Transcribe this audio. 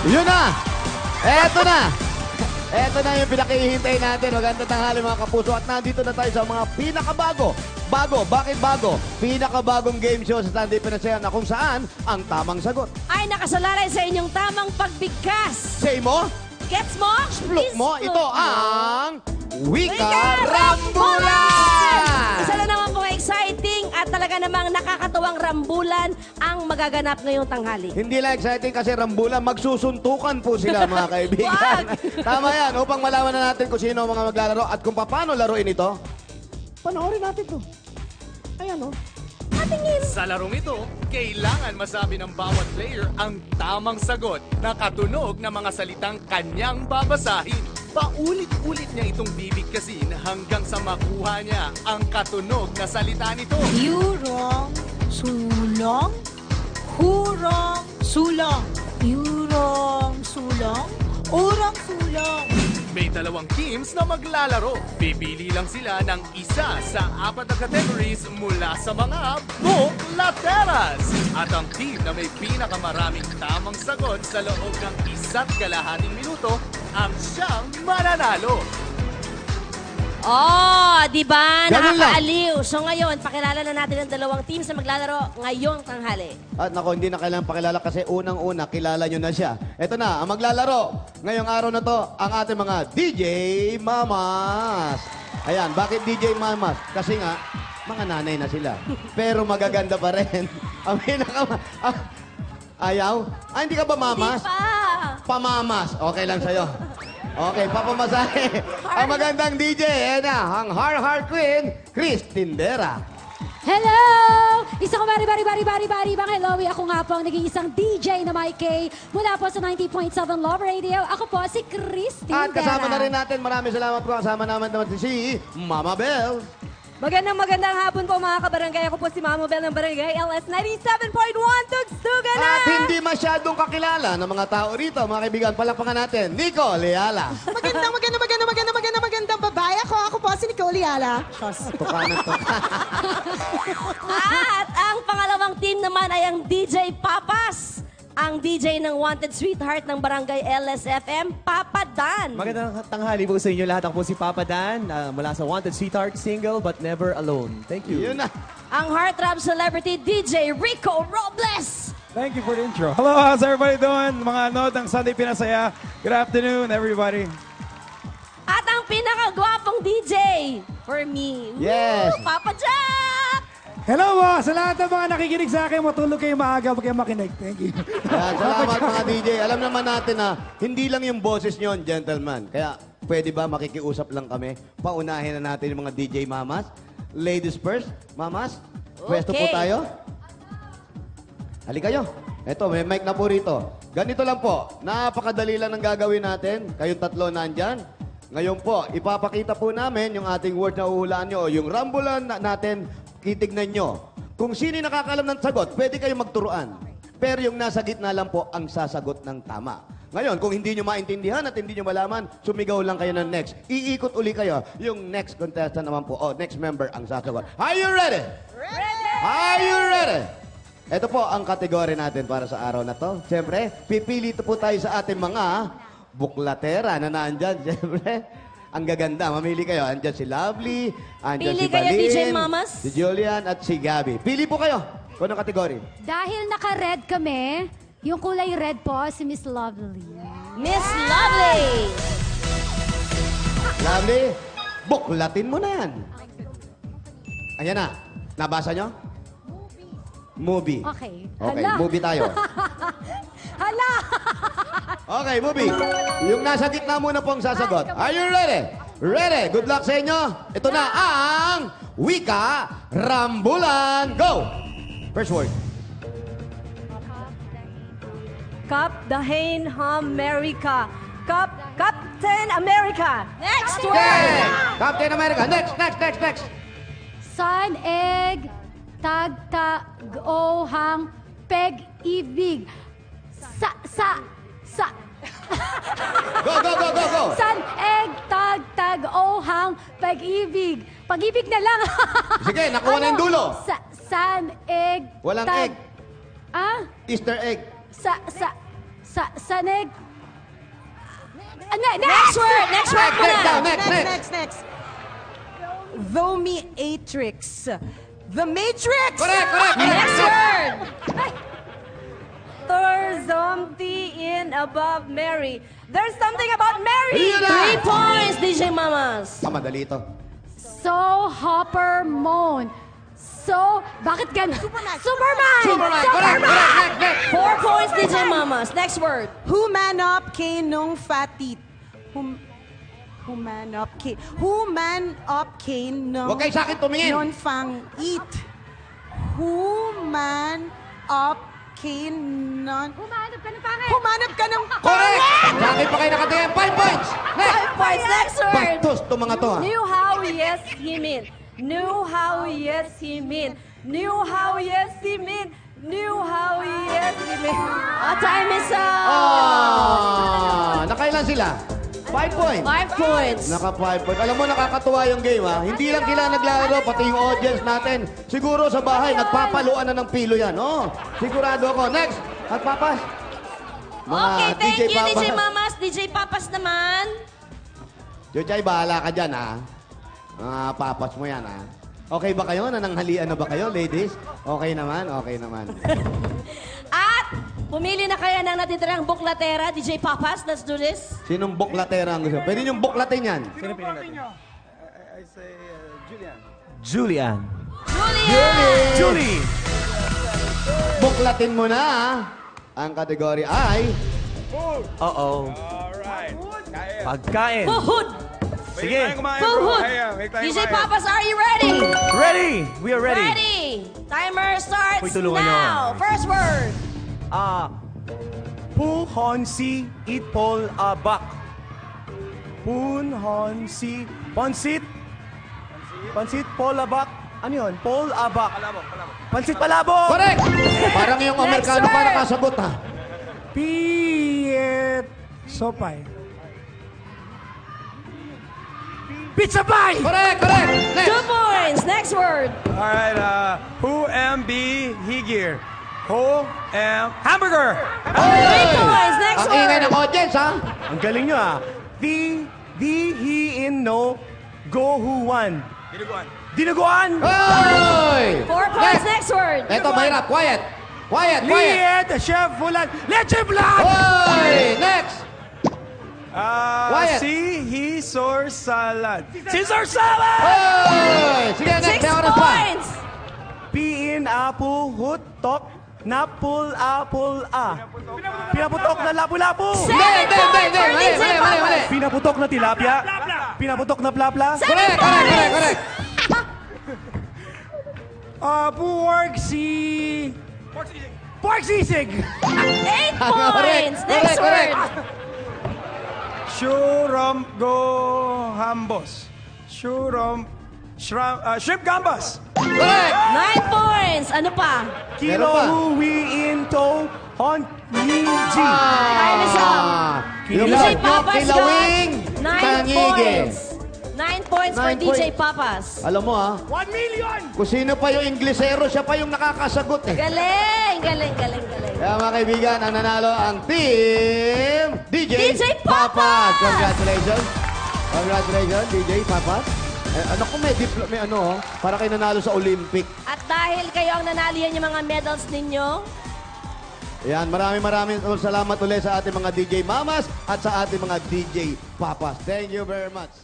Yun na! Eto na! Eto na yung pinakihintay natin. Magandang tanghali mga kapuso. At nandito na tayo sa mga pinakabago. Bakit bago? Pinakabagong game show sa Sunday Pinasaya na kung saan ang tamang sagot. Ay nakasalalay sa inyong tamang pagbigkas. Say mo, Gets mo? spluk mo, ito ang Wika Wika Rambulan! Isa na naman po exciting at talaga namang nakakatuwang rambulan ang magaganap ngayong tanghali. Hindi lang exciting kasi rambulan, magsusuntukan po sila mga kaibigan. Tama yan, upang malaman na natin kung sino ang mga maglalaro at kung paano laruin ito. Panoorin natin to. Ayan o. Sa larong ito, kailangan masabi ng bawat player ang tamang sagot na katunog ng mga salitang kanyang babasahin. Paulit-ulit niya itong bibigkasin hanggang sa makuha niya ang katunog na salita nito. Yurong, sulong, hurong, sulong. Yurong, sulong, urong, sulong. May dalawang teams na maglalaro. Pipili lang sila ng isa sa 4 na categories mula sa mga buklateras. At ang team na may pinakamaraming tamang sagot sa loob ng 1.5 minuto ang siyang mananalo. Oh, di ba? Ganun lang. Nakakaaliw. So ngayon, pakilala na natin ang dalawang teams na maglalaro ngayong tanghali. At nako, hindi na kailangan pakilala kasi unang-una, kilala nyo na siya. Ito na, ang maglalaro ngayong araw na to, ang ating mga DJ Mamas. Ayan, bakit DJ Mamas? Kasi nga, mga nanay na sila. Pero magaganda pa rin. Ang ayaw? Ah, hindi ka ba mamas? Di pa. Pamamas. Okay lang sa'yo. Okay, papamasahe. Ang magandang DJ, ayan na, ang Har Queen, Chris Tindera. Hello! Isang bari bang hello. Ako nga po ang naging isang DJ na Mike K. Mula po sa 90.7 Love Radio. Ako po si Christine At kasama Vera. na rin natin, maraming salamat po. Kasama naman si Mama Bell. Magandang hapon po mga kabarangay. Ako po si Mama Bell ng Barangay LS 97.1 Tugsugan na! At hindi masyadong kakilala ng mga tao rito, mga kaibigan. Palakpakan natin, Nico Leala. Magandang babae. Ako po si Nicole Yala. Tukanan to. At ang pangalawang team naman ay ang DJ Papas. Ang DJ ng Wanted Sweetheart ng Barangay LSFM, Papa Dan. Magandang tanghali po sa inyo lahat. Ako po si Papa Dan mula sa Wanted Sweetheart, single but never alone. Thank you. Yun na. Ang heartthrob celebrity DJ Rico Robles. Thank you for the intro. Hello, how's everybody doing? Mga nod ng Sunday Pinasaya. Good afternoon, everybody. At ang pinakagwapong DJ for me, Yes. Papa Jack! Hello sa lahat ng mga nakikinig sa akin. Matulog kayo maaga, huwag kayo makinig. Thank you. Yan, salamat mga DJ. Alam naman natin na hindi lang yung boses nyo, gentlemen. Kaya pwede ba makikiusap lang kami? Paunahin na natin yung mga DJ Mamas. Ladies first. Mamas, pwesto po Okay. tayo. Halika kayo. Eto, may mic na po rito. Ganito lang po. Napakadali lang ng gagawin natin. Kayong tatlo nandyan. Ngayon po, ipapakita po namin yung ating word na uhulaan nyo o yung rambulan natin, titignan nyo. Kung sino nakakalam ng sagot, pwede kayong magturuan. Pero yung nasa gitna lang po ang sasagot ng tama. Ngayon, kung hindi nyo maintindihan at hindi nyo malaman, sumigaw lang kayo ng next. Iikot uli kayo. Yung next contestant naman po, next member ang sasagot. Are you ready? Ready! Are you ready? Ito po ang kategory natin para sa araw na to. Siyempre, pipili po tayo sa ating mga buklatera na nandyan. Siyempre, ang gaganda. Mamili kayo. Andyan si Lovely, andyan Pili si kayo, Balin, DJ Mamas. si Julian, at si Gabby. Pili po kayo. Kung anong kategory? Dahil naka-red kami, yung kulay red po, si Miss Lovely. Miss Lovely! Lovely, buklatin mo na yan. Ayan na. Nabasa nyo? Movie. Okay. Okay, Hala. movie tayo. Hala! Okay, movie. Yung nasa gitna muna po ang sasagot. Are you ready? Ready. Good luck sa inyo. Ito na ang Wika Rambulan. Go! First word. Captain America. Captain America. Next Okay. word! Captain America. Next. Sun, egg, tag-ohang, peg-ibig. Sa. Go. Sun, egg, tag-ohang, peg-ibig. Pag-ibig na lang. Sige, nakuha na yung dulo. Sun, egg, Walang egg. Ah? Easter egg. Sa, Sanig. Next word muna. Next. Dominatrix. The Matrix! Correct. Next word. There's something in above Mary. There's something about Mary! Yun na. 3 points, DJ Mamas. Madali ito. So, Hopper Moan. So, bakit ganun? Superman! Correct. Next. 4 points, DJ Mamas. Next word. Human up kay nung fatit. Human up kay nung... Huwag kayo sa akin tumingin. Non fang eat. Human up kay non... Humanap ka ng pangit! Humanap ka ng... Correct! Sa akin pa kayo nakatingin. 5 points! Next! 5 points. Next word. Bastos to mga to, ha? Knew how yes he mean. Knew how yes he mean. Knew how yes he mean. Knew how yes he mean. Time is up. Nakailan sila? 5 points. 5 points. Naka 5 points. Alam mo, nakakatuwa yung game, ha? Hindi lang sila naglalaro, pati yung audience natin. Siguro sa bahay, nagpapaluan na ng pilo yan, oh. Sigurado ako. Next, at Papas. Okay, thank you, Papas. DJ Mamas. DJ Papas naman. Chuchay, bahala ka dyan, ha? Mga papas mo yan, ha? Okay ba kayo? Nananghalian na ba kayo, ladies? Okay naman? Okay naman. At pumili na kayo ng natitirang buklatera. DJ Papas, let's do this. Sinong buklatera ang gusto? Pwede yung buklatin yan. Sino pinili natin? I say Julian. Julian. Julie. Buklatin mo na, ha? Ang kategory ay... Oo. Alright. Kaya. Pagkain. Buhud! Sige. Buhud! DJ Papas, are you ready? Ready. We are ready. Ready! Timer starts Uy, tulungan niyo. now. First word. Puhonsi itpol abak. Punhonsi. Pansit. Pansit polabak. Ano yun? Polabak. Pansit palabok. Correct! Parang yung Amerikano word. pa nakasagot, ha? Piet Sopay. Pizza pie! Correct! Next! 2 points. Next word. Alright, who am be higir? Who am hamburger? 3 points. Next Ang ingay ng word. audience, ha? Ang galing nyo The he in no go who won. Dinuguan. Hoy! 4 points. Next word. Eto, mahirap. Quiet! Liet, Chef Fulan, Leche Blanc! Hoy! Next! Quiet. Si Caesar salad. Caesar salad! Hoy! Sige, next. 6 May oras pa. points. Piin apu hut tok napul apul Pinaputok na lapu-lapu. 7 points for DJ Mali. Papas. Pinaputok na tilapia. Pinaputok na plapla. Correct! Pork sisig. 8 points. Next word. Shrimp gambas. Correct! 9 points. Ano pa? Kilo Meron pa. hui into hon ni G. Time is up. Yung DJ mga Papas kilawing got 9 tangige. points. 9 points for 9 DJ points. Papas. Alam mo, ha? 1 million! Kung sino pa yung Inglesero, siya pa yung nakakasagot, eh. Galing. Kaya mga kaibigan, ang nanalo ang team DJ Papas! Congratulations, DJ Papas. Ano kung may ano, para kayo nanalo sa Olympic. At dahil kayo ang nanalo yan yung mga medals ninyo, Yan, maraming salamat ulit sa ating mga DJ Mamas at sa ating mga DJ Papas. Thank you very much.